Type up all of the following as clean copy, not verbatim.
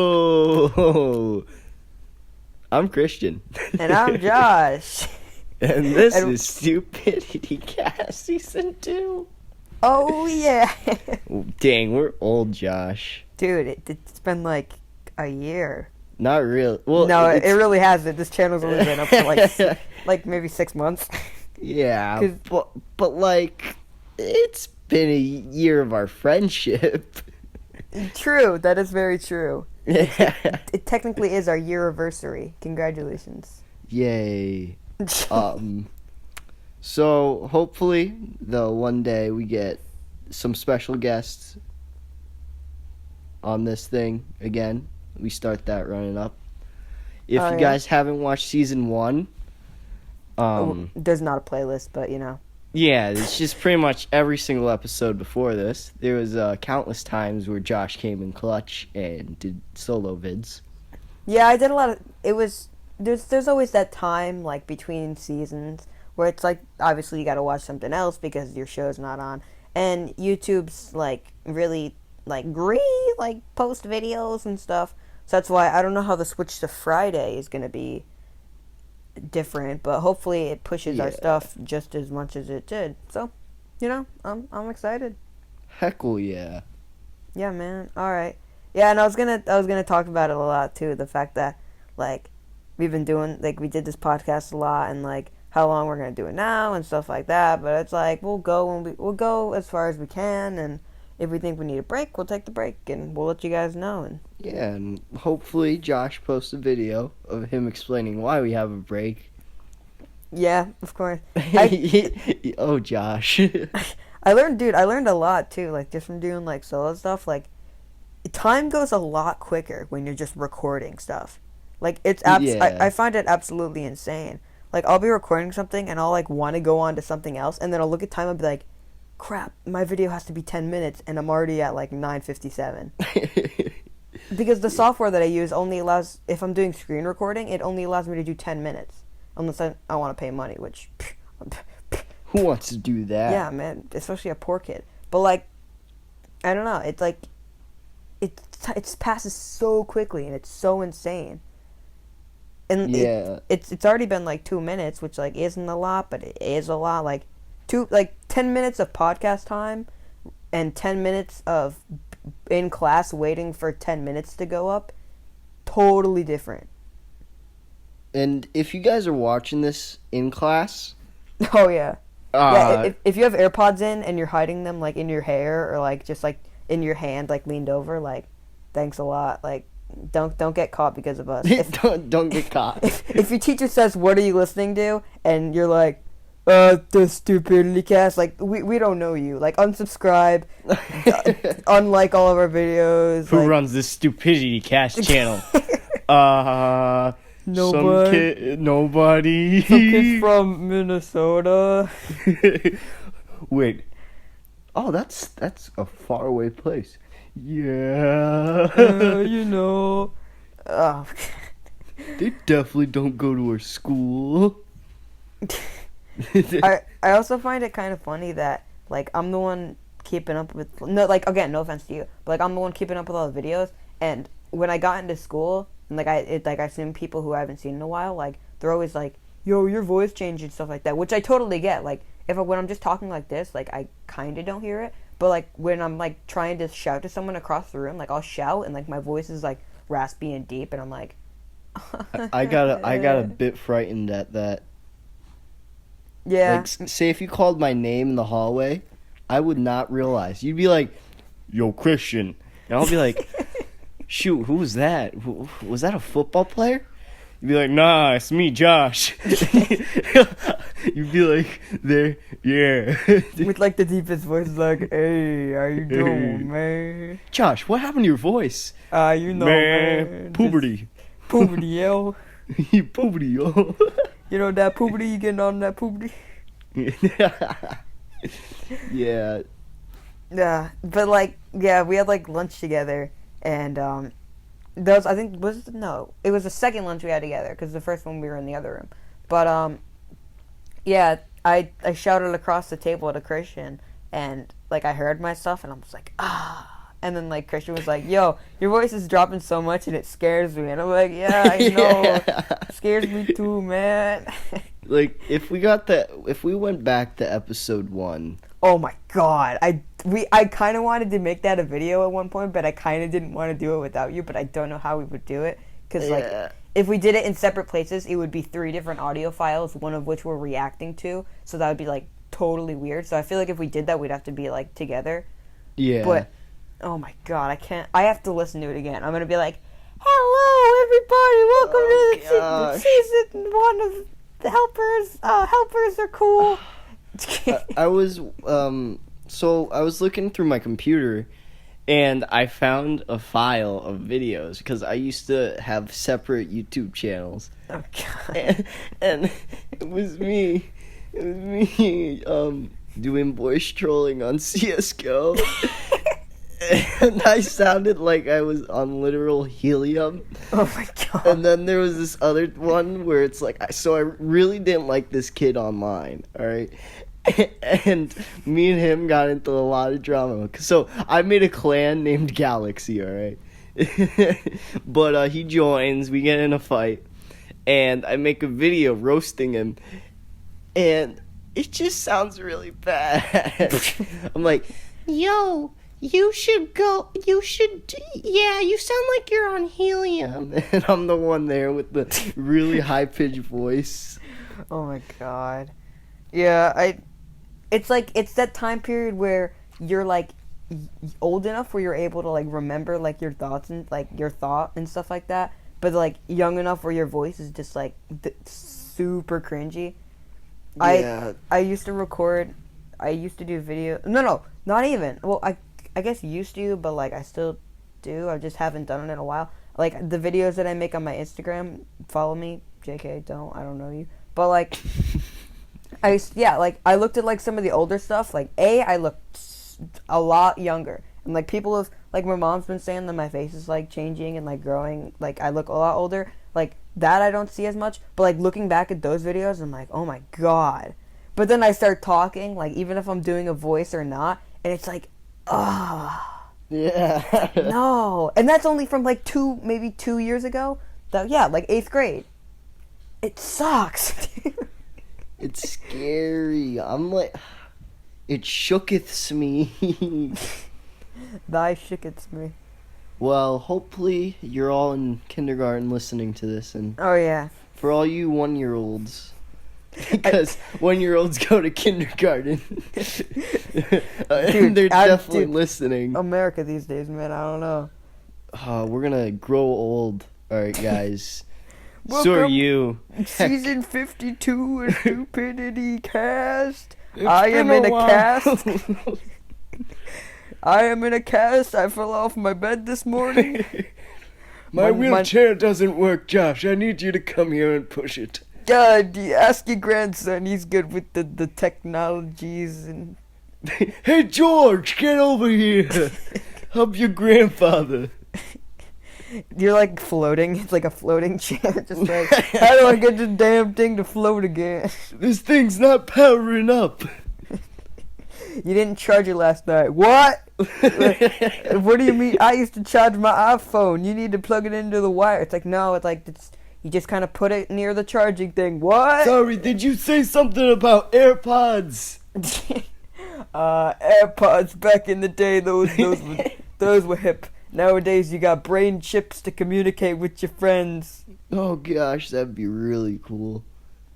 Hello! I'm Christian. And I'm Josh. And this And is Stupidity Cast Season 2. oh yeah, Dang, we're old, Josh. dude, it's been like a year. Not real. Well, No, it it's... really hasn't. This channel's only been up for like maybe 6 months. Yeah, 'Cause- but like, it's been a year of our friendship. True, that is very true. Yeah. It technically is our year-anniversary. Congratulations. Yay. So hopefully, though, one day we get some special guests on this thing again. We start that running up. If Oh, you yeah. guys haven't watched season 1, There's not a playlist, but you know. yeah, it's just pretty much every single episode before this. There was countless times where Josh came in clutch and did solo vids. Yeah, I did a lot of. It was there's always that time like between seasons where it's like obviously you got to watch something else because your show's not on, and YouTube's like really like like post videos and stuff. So that's why I don't know how the switch to Friday is gonna be different, but hopefully it pushes our Yeah. stuff just as much as it did. So, you know, I'm excited. Heckle yeah. Yeah, man. All right. Yeah, and I was gonna talk about it a lot too. The fact that like we've been doing like we did this podcast a lot, and like how long we're gonna do it now and stuff like that. But it's like we'll go as far as we can, and if we think we need a break, we'll take the break, and we'll let you guys know. And Yeah, and hopefully Josh posts a video of him explaining why we have a break. yeah, of course. Oh, Josh. I learned a lot too. Like just from doing like solo stuff. Like time goes a lot quicker when you're just recording stuff. Like Yeah. I find it absolutely insane. Like I'll be recording something and I'll like want to go on to something else, and then I'll look at time and be like, crap, my video has to be 10 minutes and I'm already at like 9:57. Because the software that I use only allows, if I'm doing screen recording, it only allows me to do 10 minutes. Unless I want to pay money, which Who wants to do that? yeah, man, especially a poor kid. But like I don't know, it's like it passes so quickly and it's so insane. And Yeah. it's already been like 2 minutes, which like isn't a lot, but it is a lot. Like 10 minutes of podcast time and 10 minutes of in class waiting for 10 minutes to go up. Totally different. And if you guys are watching this in class, Oh yeah. Yeah, uh, if you have AirPods in and you're hiding them like in your hair or like just like in your hand like leaned over, like thanks a lot. Like don't get caught because of us. don't get caught. If your teacher says, "What are you listening to?" and you're like, the Stupidity Cast," like we don't know you. Like unsubscribe, unlike all of our videos. Who like, runs this Stupidity Cast channel? Nobody. Nobody. Some kid from Minnesota. Wait. Oh, that's a faraway place. Yeah. You know. Oh. They definitely don't go to our school. I also find it kind of funny that like I'm the one keeping up with again, no offense to you, but like I'm the one keeping up with all the videos, and when I got into school and like I've seen people who I haven't seen in a while, like they're always like, yo, your voice changed and stuff like that, which I totally get. Like when I'm just talking like this, like I kind of don't hear it, but like when I'm like trying to shout to someone across the room, like I'll shout and like my voice is like raspy and deep, and I'm like I got a bit frightened at that. yeah. Like, say if you called my name in the hallway, I would not realize. You'd be like, "Yo, Christian," and I'll be like, "Shoot, who was that? Was that a football player?" You'd be like, "Nah, it's me, Josh." You'd be like, "There, yeah." With like the deepest voice, like, "Hey, how you doing, man? Josh, what happened to your voice? You know, man, Puberty, puberty, yo. puberty, yo. You know that puberty, you getting on that puberty?" Yeah. Yeah, but like, yeah, we had like lunch together, and that was, I think, it was the second lunch we had together because the first one we were in the other room. But yeah, I shouted across the table at a Christian, and like I heard myself, and I was like, ah. And then like Christian was like, "Yo, your voice is dropping so much, and it scares me." And I'm like, "Yeah, I know, it scares me too, man." Like if we went back to episode 1. Oh my god, I kind of wanted to make that a video at one point, but I kind of didn't want to do it without you. But I don't know how we would do it because like if we did it in separate places, it would be 3 different audio files, one of which we're reacting to. So that would be like totally weird. So I feel like if we did that, we'd have to be like together. Yeah. But oh my god, I can't. I have to listen to it again. I'm gonna be like, "Hello, everybody! Welcome to season 1 of the Helpers. Helpers are cool." I was I was looking through my computer, and I found a file of videos because I used to have separate YouTube channels. Oh god. And it was me. Doing voice trolling on CS:GO. And I sounded like I was on literal helium. Oh my god. And then there was this other one where it's like, so I really didn't like this kid online, alright? And me and him got into a lot of drama. So I made a clan named Galaxy, alright? But he joins, we get in a fight, and I make a video roasting him, and it just sounds really bad. I'm like, "Yo, you sound like you're on helium." And I'm the one there with the really high-pitched voice. Oh my god. Yeah, it's like, it's that time period where you're like old enough where you're able to like remember like your thoughts and like your thought and stuff like that, but like young enough where your voice is just like super cringy. Yeah. I used to do video. No, not even. Well, I guess used to, but like I still do. I just haven't done it in a while. Like the videos that I make on my Instagram, follow me. JK, I don't know you. But like I looked at like some of the older stuff. Like I looked a lot younger. And like people have, like my mom's been saying that my face is like changing and like growing. Like I look a lot older. Like that I don't see as much. But like looking back at those videos, I'm like, oh my god. But then I start talking, like even if I'm doing a voice or not, and it's like, yeah. No. And that's only from like maybe 2 years ago. Like 8th grade. It sucks. It's scary. I'm like, it shooketh me. Thy shooketh me. Well, hopefully you're all in kindergarten listening to this, and oh yeah, for all you 1-year-olds, because 1-year-olds go to kindergarten, and they're definitely listening. America these days, man. I don't know. We're gonna grow old. All right, guys. So are you. Season 52 of Stupidity cast. I am in a cast. I am in a cast. I fell off my bed this morning. My wheelchair doesn't work, Josh. I need you to come here and push it. Ask your grandson. He's good with the technologies and. Hey, George, get over here. Help your grandfather. You're like floating. It's like a floating chair. Just like, how do I get this damn thing to float again? This thing's not powering up. You didn't charge it last night. What? What do you mean? I used to charge my iPhone. You need to plug it into the wire. It's like, no, you just kind of put it near the charging thing. What? Sorry, did you say something about AirPods? AirPods back in the day, those were hip. Nowadays, you got brain chips to communicate with your friends. Oh gosh, that'd be really cool.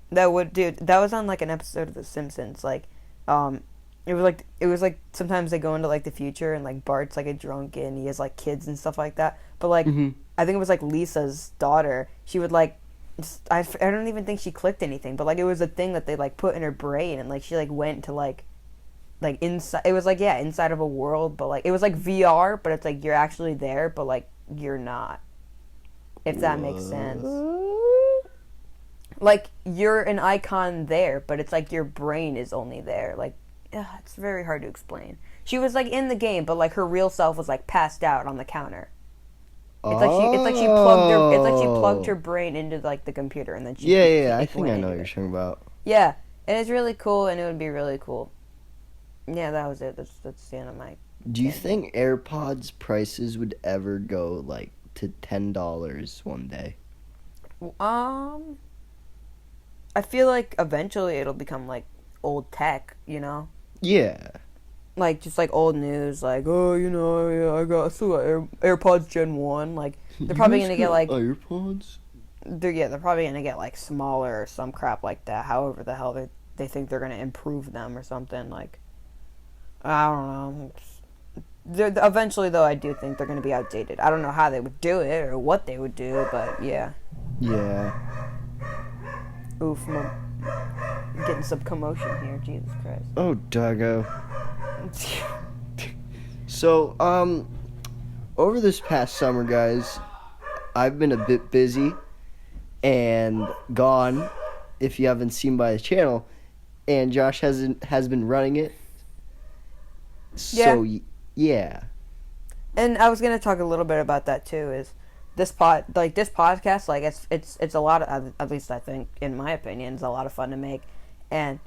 That was on like an episode of The Simpsons. Like, it was like sometimes they go into like the future and like Bart's like a drunk and he has like kids and stuff like that. But like, I think it was like Lisa's daughter. She would like, I don't even think she clicked anything, but like it was a thing that they like put in her brain and like she like went to like inside. It was like, yeah, inside of a world, but like it was like VR, but it's like you're actually there, but like you're not. If that makes sense. Like you're an icon there, but it's like your brain is only there. Like, it's very hard to explain. She was like in the game, but like her real self was like passed out on the counter. It's like she plugged her brain into like the computer and then she Yeah, I think I know what you're talking about. Yeah, and it's really cool and it would be really cool. Yeah, that was it. That's the end of my. Do you think AirPods prices would ever go like to $10 one day? I feel like eventually it'll become like old tech, you know? Yeah. Like just like old news, like yeah, I still got AirPods Gen 1. Like they're probably gonna get like AirPods. they're probably gonna get like smaller or some crap like that. However the hell they think they're gonna improve them or something. Like I don't know. Eventually though, I do think they're gonna be outdated. I don't know how they would do it or what they would do, but yeah. Yeah. Oof, I'm getting some commotion here. Jesus Christ. Oh, doggo. So, over this past summer, guys, I've been a bit busy and gone, if you haven't seen by the channel, and Josh has been running it. So, yeah. And I was gonna talk a little bit about that too. Is this podcast, like it's a lot of, at least I think, in my opinion, it's a lot of fun to make, and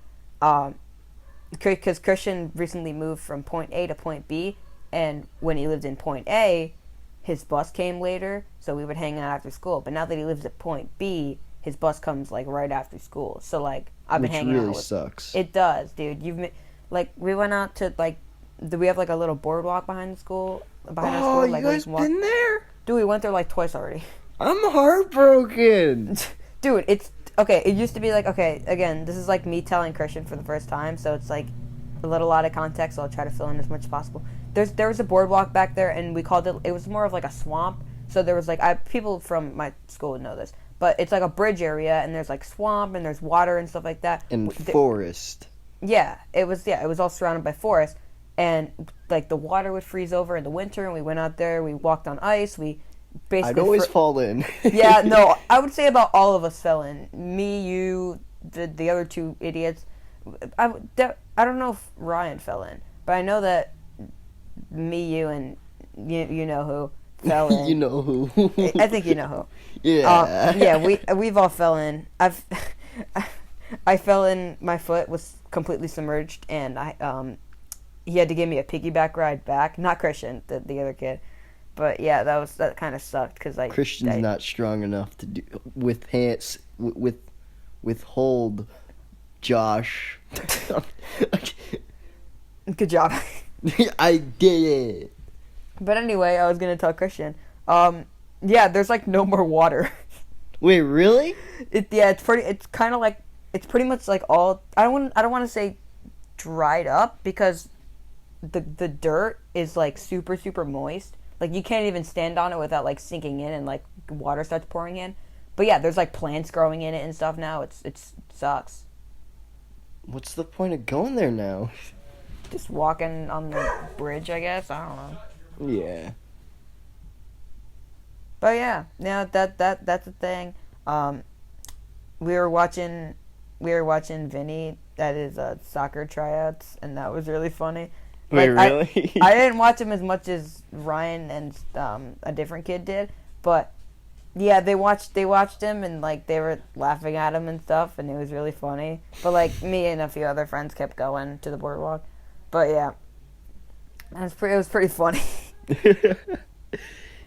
because Christian recently moved from point A to point B, and when he lived in point A, his bus came later, so we would hang out after school. But now that he lives at point B, his bus comes like right after school. So like I've been hanging out with. Which really sucks. It does, dude. We went out to like, we have like a little boardwalk behind the school, behind our school. Like, you guys been there? Dude, we went there like twice already. I'm heartbroken. Dude, it's okay. It used to be like, okay, again, this is like me telling Christian for the first time, so it's like a little out of context. So I'll try to fill in as much as possible. There was a boardwalk back there, and we called it. It was more of like a swamp. So there was like people from my school would know this, but it's like a bridge area, and there's like swamp, and there's water and stuff like that. And forest. Yeah, it was all surrounded by forest, and like the water would freeze over in the winter, and we went out there. We walked on ice. We basically I'd always fall in. Yeah, no, I would say about all of us fell in. Me, you, the other two idiots. I don't know if Ryan fell in, but I know that me, you, and you know who fell in. You know who? I think you know who. Yeah. Yeah, we've all fell in. I fell in. My foot was completely submerged, and he had to give me a piggyback ride back. Not Christian, the other kid. But yeah, that kind of sucked because Christian's not strong enough to do with hands hold. Josh. Good job. I did it. But anyway, I was gonna tell Christian. Yeah, there's like no more water. Wait, really? It's pretty much like all. I don't want to say dried up because the dirt is like super super moist. Like you can't even stand on it without like sinking in and like water starts pouring in. But yeah, there's like plants growing in it and stuff now. It sucks. What's the point of going there now? Just walking on the bridge, I guess. I don't know. Yeah. But yeah, that's the thing. We were watching Vinny at his soccer tryouts, and that was really funny. Wait, really? I didn't watch him as much as Ryan and a different kid did, but yeah, they watched him, and like they were laughing at him and stuff, and it was really funny. But like me and a few other friends kept going to the boardwalk. But yeah, it was pretty funny.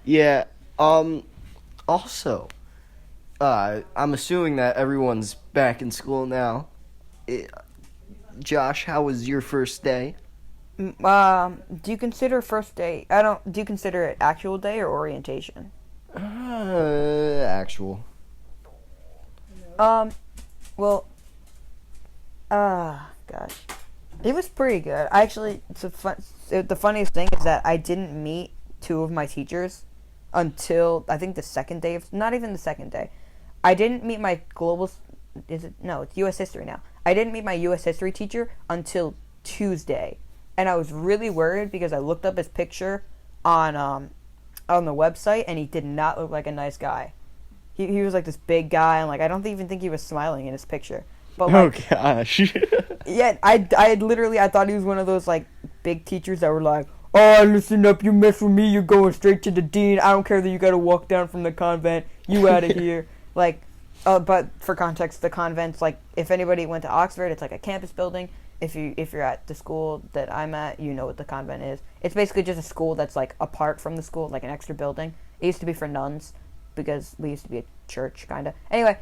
Yeah. Also, I'm assuming that everyone's back in school now. Josh, how was your first day? Do you consider first day? Do you consider it actual day or orientation? Actual. Well, gosh, it was pretty good. Actually, the funniest thing is that I didn't meet two of my teachers until I think the second day not even the second day. I didn't meet my it's U.S. history now. I didn't meet my U.S. history teacher until Tuesday, and I was really worried because I looked up his picture on the website, and he did not look like a nice guy. He was like this big guy, and like I don't even think he was smiling in his picture. But like, oh gosh. Yeah, I thought he was one of those like big teachers that were like, "Oh, listen up, you mess with me, you're going straight to the dean. I don't care that you got to walk down from the convent. You out of here." Like, but for context, the convent's like, if anybody went to Oxford, it's like a campus building. if you're at the school that I'm at, you know what the convent is. It's basically just a school that's like apart from the school, like an extra building. It used to be for nuns because we used to be a church, kind of. Anyway,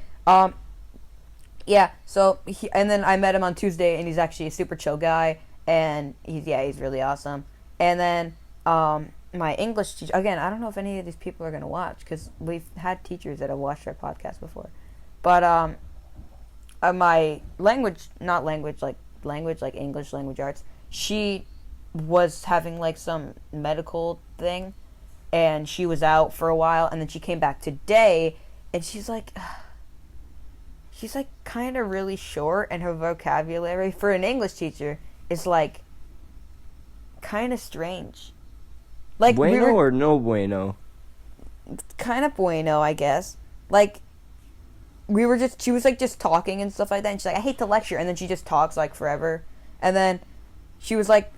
yeah. So and then I met him on Tuesday, and he's actually a super chill guy, and he's really awesome. And then my English teacher, again, I don't know if any of these people are gonna watch because we've had teachers that have watched our podcast before, but my language, not language like English language arts, she was having like some medical thing, and she was out for a while, and then she came back today, and she's like kind of really short, and her vocabulary for an English teacher is like kind of strange. Like bueno or no bueno? Kind of bueno, I guess. Like she was like just talking and stuff like that, and she's like, I hate to lecture, and then she just talks like forever, and then she was like,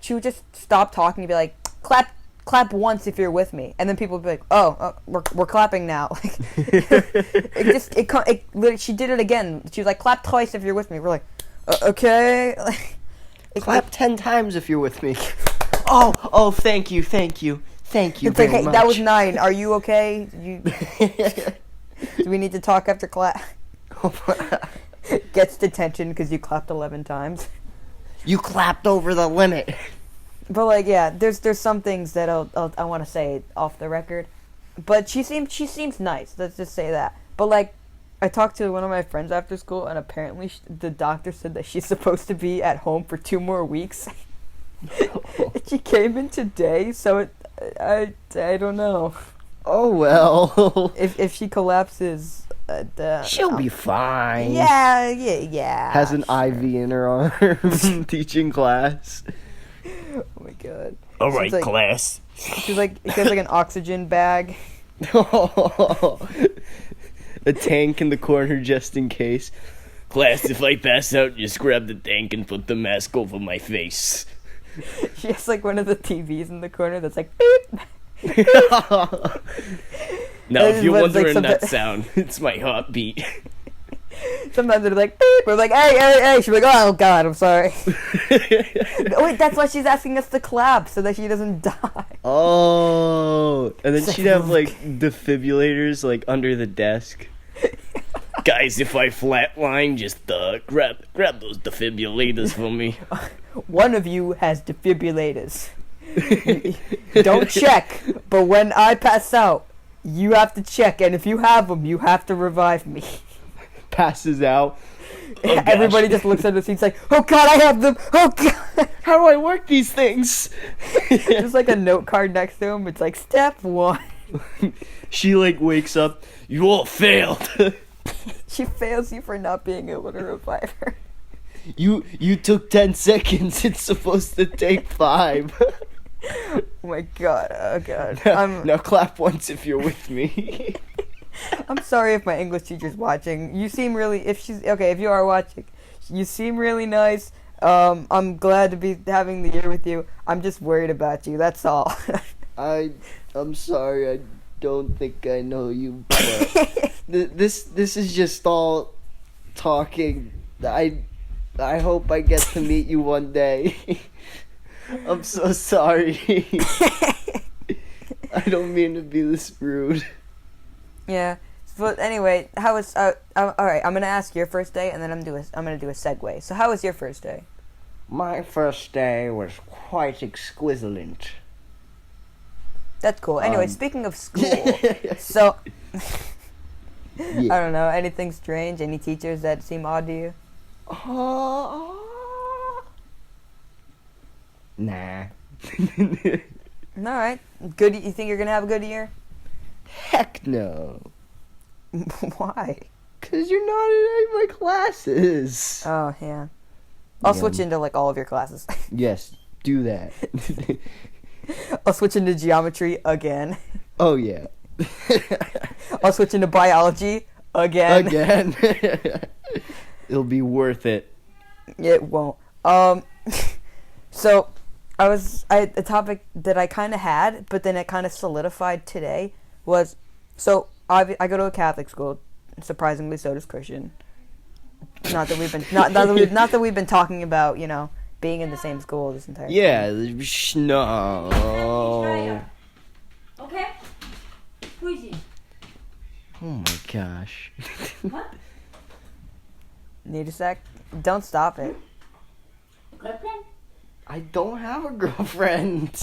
she would just stop talking and be like, clap once if you're with me, and then people would be like, we're clapping now. Like literally, she did it again. She was like, clap twice if you're with me. We're like, okay. Like, clap 10 times if you're with me. Oh, thank you it's very like, hey, much. that was 9. Are you okay? Do we need to talk after class? Gets detention because you clapped 11 times. You clapped over the limit. But like, yeah, there's some things that I want to say off the record. But she seems nice. Let's just say that. But like, I talked to one of my friends after school, and apparently the doctor said that she's supposed to be at home for 2 more weeks. She came in today, so I don't know. Oh well. If she collapses, she'll be fine. Yeah. Has an IV in her arm, teaching class. Oh my god. All right, like, class. She's like, it has like an oxygen bag. A tank in the corner just in case. Class, if I pass out, just grab the tank and put the mask over my face. She has like one of the TVs in the corner that's like beep. Now, if you're wondering that sound, it's my heartbeat. Sometimes they're like beep. We're like, hey. She's like, oh god, I'm sorry. Wait, that's why she's asking us to clap so that she doesn't die. Oh, and then she'd have like defibrillators like under the desk. Guys, if I flatline, just grab those defibrillators for me. One of you has defibrillators. Don't check, but when I pass out, you have to check, and if you have them, you have to revive me. Passes out. Oh, everybody just looks at the seats like, oh god, I have them. Oh god. How do I work these things? There's like a note card next to him. It's like, step 1. She like wakes up. You all failed. She fails you for not being able to revive her. You took 10 seconds. It's supposed to take 5. Oh my god. Oh god. Now clap once if you're with me. I'm sorry if my English teacher's watching. You seem really, if you are watching, you seem really nice. I'm glad to be having the year with you. I'm just worried about you. That's all. I'm sorry. I don't think I know you. But this is just all talking. I hope I get to meet you one day. I'm so sorry. I don't mean to be this rude. Yeah. But anyway, how was all right, I'm going to ask your first day, and then I'm going to do a segue. So how was your first day? My first day was quite exquisite. That's cool. Anyway, speaking of school, so Yeah. I don't know, anything strange? Any teachers that seem odd to you? Nah. All right. Good. You think you're going to have a good year? Heck no. Why? 'Cause you're not in any of my classes. Oh, yeah. I'll Yeah. switch into like all of your classes. Yes, do that. I'll switch into geometry again. Oh yeah. I'll switch into biology again. Again. It'll be worth it. It won't. So the topic that I kind of had, but then it kind of solidified today was, so I go to a Catholic school. Surprisingly, so does Christian. Not that we've been not that we've been talking about, you know, being in the same school this entire time. Yeah, no. Okay? Squeezy. Oh my gosh. What? Need a sec? Don't stop it. Girlfriend? I don't have a girlfriend.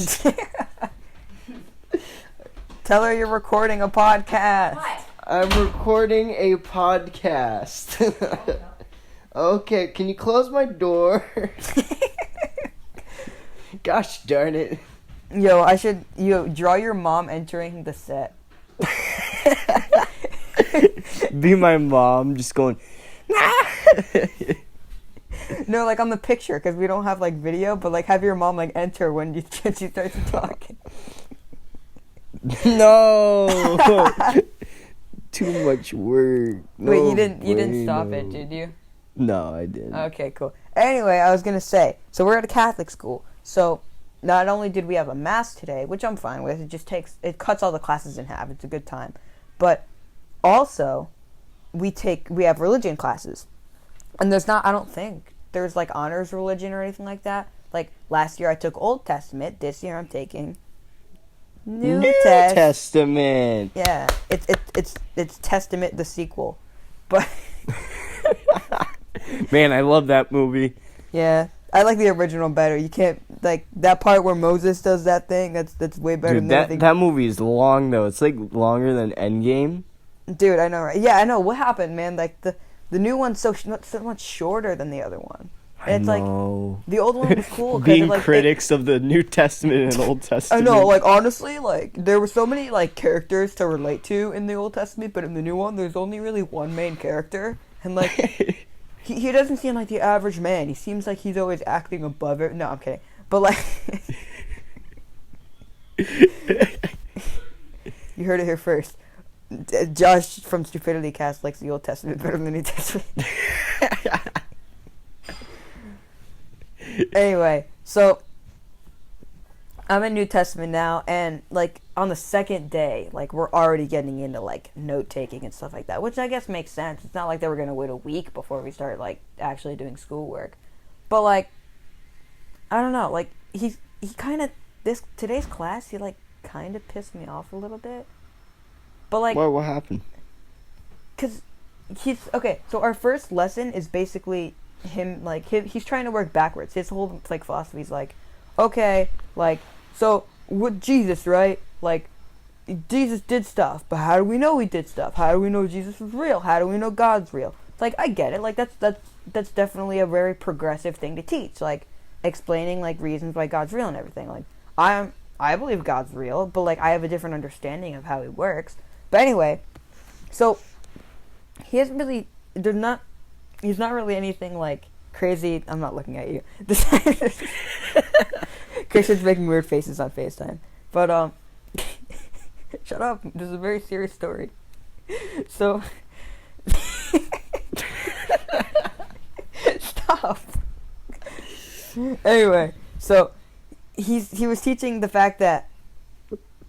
Tell her you're recording a podcast. What? I'm recording a podcast. Okay, can you close my door? Gosh darn it. Yo, draw your mom entering the set. Be my mom just going, No, like on the picture, because we don't have like video, but like have your mom like enter when she starts talking. no. Too much work. Wait, No you didn't stop bueno. it, did you? No, I didn't. Okay, cool. Anyway, I was gonna say, so we're at a Catholic school, so not only did we have a mass today, which I'm fine with, it cuts all the classes in half. It's a good time, but also we have religion classes, and I don't think there's like honors religion or anything like that. Like last year I took Old Testament. This year I'm taking New Testament. Yeah, it's Testament the sequel, but Man, I love that movie. yeah, I like the original better. You can't like that part where Moses does that thing. That's way better Dude, than everything. that movie is long though. It's like longer than Endgame. Dude, I know, right? Yeah, I know. What happened, man? Like the new one's so much shorter than the other one. And it's I know. like the old one was cool. 'Cause Being it, like, critics of the New Testament and Old I Testament. know, like honestly, like there were so many like characters to relate to in the Old Testament, but in the new one, there's only really one main character, and like he doesn't seem like the average man. He seems like he's always acting above it. No, I'm kidding. But like, you heard it here first. Josh from Stupidity Cast likes the Old Testament better than the New Testament. Anyway, so I'm in New Testament now, and like on the second day, like we're already getting into like note taking and stuff like that, which I guess makes sense. It's not like they were gonna wait a week before we start like actually doing schoolwork, but like I don't know, like he kind of today's class he like kind of pissed me off a little bit, but like What happened? because he's okay. So our first lesson is basically him like he's trying to work backwards. His whole like philosophy is like, okay, like so with Jesus, right? Like Jesus did stuff, but how do we know he did stuff? How do we know Jesus was real? How do we know God's real? Like I get it. Like that's definitely a very progressive thing to teach. Like explaining like reasons why God's real and everything. Like I believe God's real, but like I have a different understanding of how he works. But anyway, so he hasn't really he's not really anything like crazy. I'm not looking at you. Christian's making weird faces on FaceTime. But shut up. This is a very serious story. So stop. Anyway, so he was teaching the fact that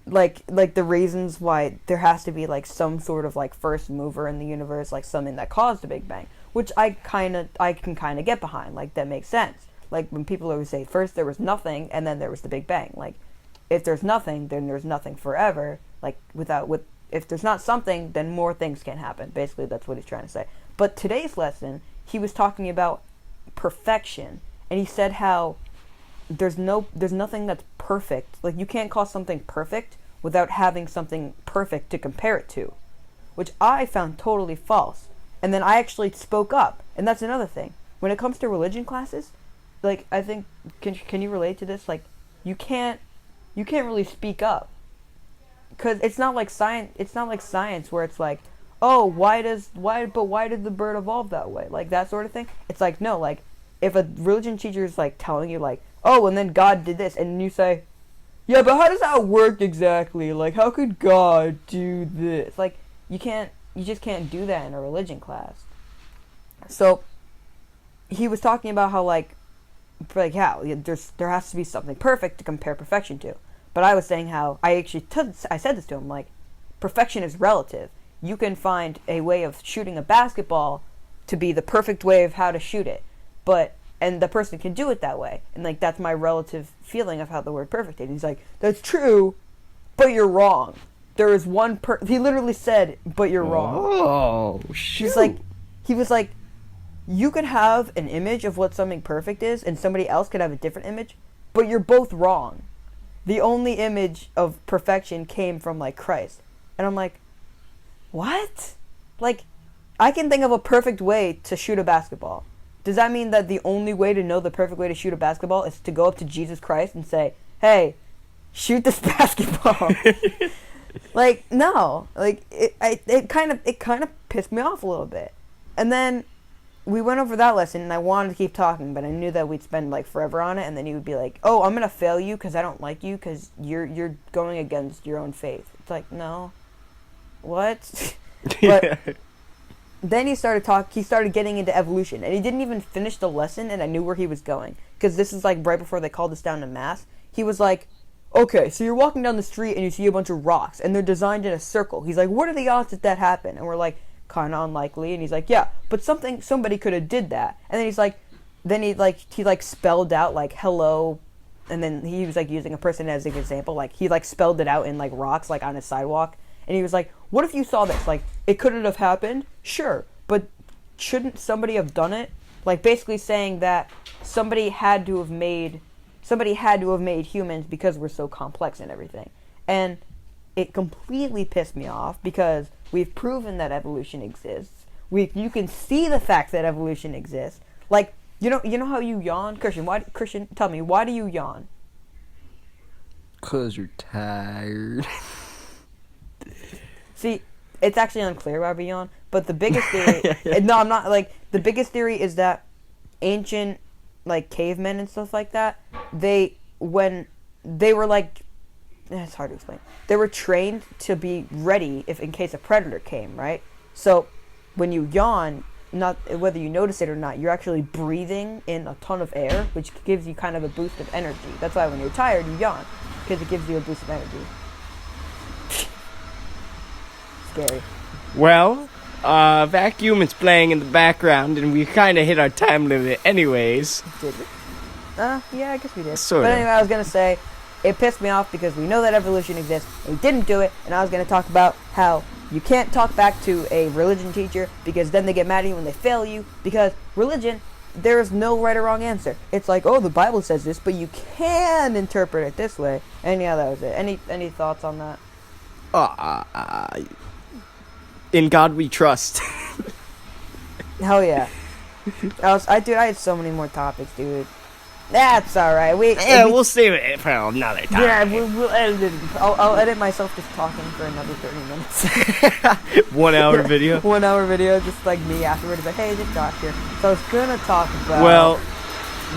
like the reasons why there has to be like some sort of like first mover in the universe, like something that caused the Big Bang, which I can kind of get behind. Like that makes sense. Like when people always say first there was nothing and then there was the Big Bang. Like if there's nothing, then there's nothing forever. Like if there's not something, then more things can happen. Basically, that's what he's trying to say. But today's lesson, he was talking about perfection, and he said how there's nothing that's perfect. Like you can't call something perfect without having something perfect to compare it to, which I found totally false. And then I actually spoke up, and that's another thing. When it comes to religion classes, like I think can you relate to this? Like you can't really speak up, because it's not like science. It's not like science where it's like, oh, why did the bird evolve that way? Like that sort of thing. It's like no, like if a religion teacher is like telling you like, oh, and then God did this, and you say, yeah, but how does that work exactly? Like how could God do this? Like you just can't do that in a religion class. So he was talking about how like how there has to be something perfect to compare perfection to. But I was saying how I said this to him, like perfection is relative. You can find a way of shooting a basketball to be the perfect way of how to shoot it, and the person can do it that way, and like that's my relative feeling of how the word perfect is. And he's like, that's true, but you're wrong. There is one he literally said, but you're wrong. Oh, shoot. He was like, you could have an image of what something perfect is, and somebody else could have a different image, but you're both wrong. The only image of perfection came from like Christ. And I'm like, what? Like, I can think of a perfect way to shoot a basketball. Does that mean that the only way to know the perfect way to shoot a basketball is to go up to Jesus Christ and say, hey, shoot this basketball? Like, no. Like, it kind of pissed me off a little bit. And then we went over that lesson, and I wanted to keep talking, but I knew that we'd spend like forever on it, and then he would be like, oh, I'm going to fail you because I don't like you because you're going against your own faith. It's like, no. What? But then he started getting into evolution, and he didn't even finish the lesson, and I knew where he was going, because this is like right before they called us down to mass. He was like, okay, so you're walking down the street and you see a bunch of rocks, and they're designed in a circle. He's like, what are the odds that happen? And we're like, kind of unlikely. And he's like, yeah, but somebody could have did that. And then he's like, he spelled out like hello, and then he was like using a person as an example, like he like spelled it out in like rocks like on his sidewalk. And he was like, what if you saw this? Like, it couldn't have happened? Sure. But shouldn't somebody have done it? Like, basically saying that somebody had to have made humans because we're so complex and everything. And it completely pissed me off because we've proven that evolution exists. You can see the fact that evolution exists. Like, you know how you yawn? Christian, tell me, why do you yawn? 'Cause you're tired. See, it's actually unclear why we yawn, but the biggest theory... No, I'm not, like, the biggest theory is that ancient, like, cavemen and stuff like that, when they were, like... It's hard to explain. They were trained to be ready in case a predator came, right? So, when you yawn, not whether you notice it or not, you're actually breathing in a ton of air, which gives you kind of a boost of energy. That's why when you're tired, you yawn, because it gives you a boost of energy. Scary. Well, vacuum is playing in the background, and we kind of hit our time limit anyways. Did we? Yeah, I guess we did. Sorta. But anyway, I was going to say, it pissed me off because we know that evolution exists, and we didn't do it, and I was going to talk about how you can't talk back to a religion teacher because then they get mad at you when they fail you, because religion, there is no right or wrong answer. It's like, oh, the Bible says this, but you can interpret it this way. And yeah, that was it. Any thoughts on that? In God we trust. Hell yeah. I had so many more topics, dude. That's alright. We'll save it for another time. Yeah, we'll edit it. I'll edit myself just talking for another 30 minutes. 1 hour video. 1 hour video, just like me afterwards. Like, hey, just got here. So I was gonna talk about. Well,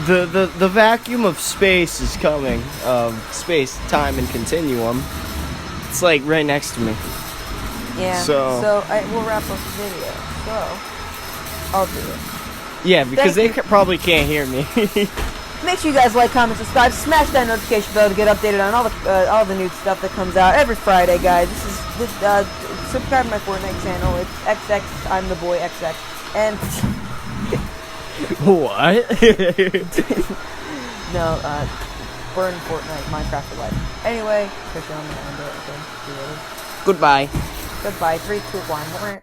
the vacuum of space is coming. Space, time, and continuum. It's like right next to me. Yeah. So we'll wrap up the video. So I'll do it. Yeah, because Thank they probably can't hear me. Make sure you guys like, comment, subscribe, smash that notification bell to get updated on all the new stuff that comes out every Friday, guys. Subscribe to my Fortnite channel. It's XX. I'm the boy XX. And What? no, burn Fortnite, Minecraft for life. Anyway, Christian, I'm gonna end it. Okay, you ready? Goodbye. Goodbye. 3, 2, 1.